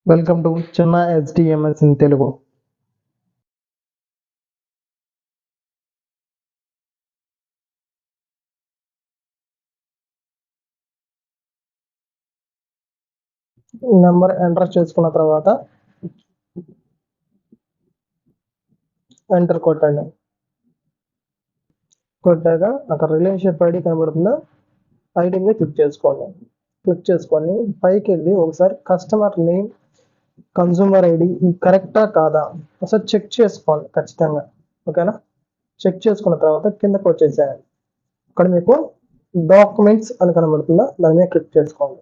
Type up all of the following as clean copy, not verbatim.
Welcome to చిన్న HTMS in Telugu. Number enter చేసుకున్న తర్వాత ఎంటర్ కొట్టండి. కొట్టాక అక్కడ రిలేషన్షిప్ ఐడి కనబడుతుందా, ఐడి మీద క్లిక్ చేసుకోండి. క్లిక్ చేసుకొని పైకి వెళ్ళి ఒకసారి కస్టమర్ నేమ్, కన్జ్యూమర్ ఐడి కరెక్టా కాదా ఒకసారి చెక్ చేసుకోండి ఖచ్చితంగా. ఓకేనా? చెక్ చేసుకున్న తర్వాత కిందకు వచ్చేసేయండి. ఇక్కడ మీకు డాక్యుమెంట్స్ అని కనబడుతుందా, దాని మీద క్లిక్ చేసుకోండి.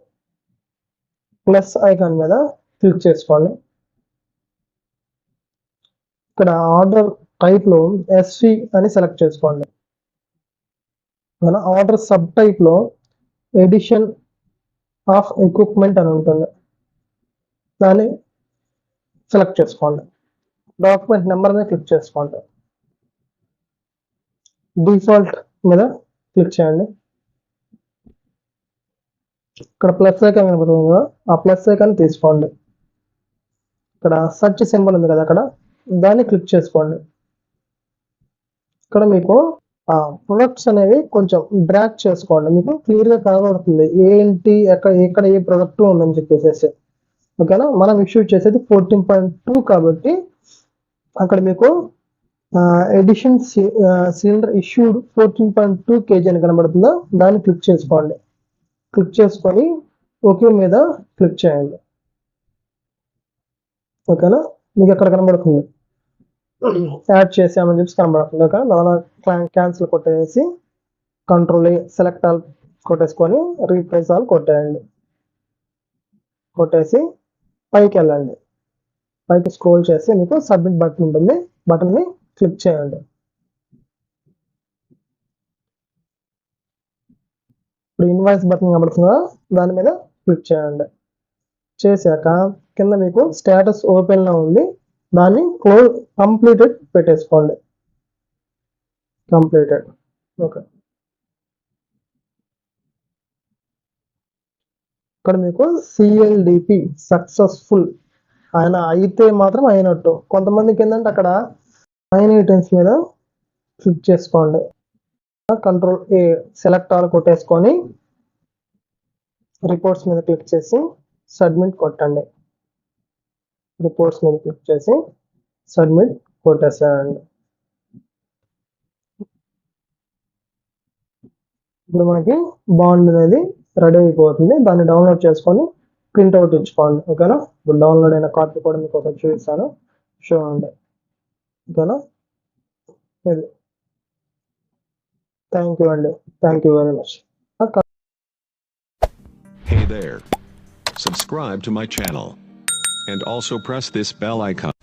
ప్లస్ ఐకాన్ మీద క్లిక్ చేసుకోండి. ఇక్కడ ఆర్డర్ టైప్ లో ఎస్వి అని సెలెక్ట్ చేసుకోండి. ఆర్డర్ సబ్ టైప్ లో ఎడిషన్ ఆఫ్ ఎక్విప్మెంట్ అని ఉంటుంది, దాన్ని సెలెక్ట్ చేసుకోండి. డాక్యుమెంట్ నెంబర్ మీద క్లిక్ చేసుకోండి. డిఫాల్ట్ మీద క్లిక్ చేయండి. ఇక్కడ ప్లస్ ఐకాన్ కనబడుతుంది కదా, ఆ ప్లస్ ఐకాన్ తీసుకోండి. ఇక్కడ సెర్చ్ సింబల్ ఉంది కదా, అక్కడ దాన్ని క్లిక్ చేసుకోండి. ఇక్కడ మీకు ప్రొడక్ట్స్ అనేవి కొంచెం డ్రాగ్ చేసుకోండి, మీకు క్లియర్గా కనబడుతుంది ఏంటి ఎక్కడ ఏ ప్రొడక్ట్ ఉందని చెప్పేసి. ఓకేనా? మనం ఇష్యూ చేసేది 14.2 కాబట్టి అక్కడ మీకు ఎడిషన్ సిలిండర్ ఇష్యూడ్ 14.2 kg అని కనబడుతుందా, దాన్ని క్లిక్ చేసుకోండి. క్లిక్ చేసుకొని ఓకే మీద క్లిక్ చేయండి. ఓకేనా? మీకు అక్కడ కనబడుతుంది యాడ్ చేసామని చెప్పి కనబడుతుంది. ఓకే, క్యాన్సిల్ కొట్టేసి కంట్రోల్ సెలెక్ట్ ఆల్ కొట్టేసుకొని రీప్లేస్ ఆల్ కొట్టేయండి. కొట్టేసి పైకి వెళ్ళండి. పైకి స్క్రోల్ చేసి మీకు సబ్మిట్ బటన్ ఉంటుంది, బటన్ని క్లిక్ చేయండి. ఇప్పుడు ఇన్వాయిస్ బటన్ కనబడుతుందా, దాని మీద క్లిక్ చేయండి. చేశాక కింద మీకు స్టేటస్ ఓపెన్ లో ఉంది, దాన్ని క్లోజ్ కంప్లీటెడ్ పెట్టేసుకోండి. కంప్లీటెడ్. ఓకే, ఇక్కడ మీకు CLDP సక్సెస్ఫుల్ ఆయన అయితే మాత్రం అయినట్టు. కొంతమందికి ఏంటంటే అక్కడ 9 ఐటమ్స్ మీద క్లిక్ చేసుకోండి. కంట్రోల్ సెలెక్ట్ ఆల్ కొట్టేసుకొని రిపోర్ట్స్ మీద క్లిక్ చేసి సబ్మిట్ కొట్టండి. రిపోర్ట్స్ మీద క్లిక్ చేసి సబ్మిట్ కొట్టేసేయండి. ఇప్పుడు మనకి బాండ్ అనేది రెడీ అయిపోతుంది. దాన్ని డౌన్లోడ్ చేసుకొని ప్రింట్అవుట్ ఇచ్చుకోండి. ఓకేనా? ఇప్పుడు డౌన్లోడ్ అయిన కాపీ కూడా మీకు ఒకటి చూపిస్తాను, చూడండి. ఓకేనా? ఇది థ్యాంక్ యూ అండి, thank you very much. Hey there. Subscribe to my channel. And also press this bell icon.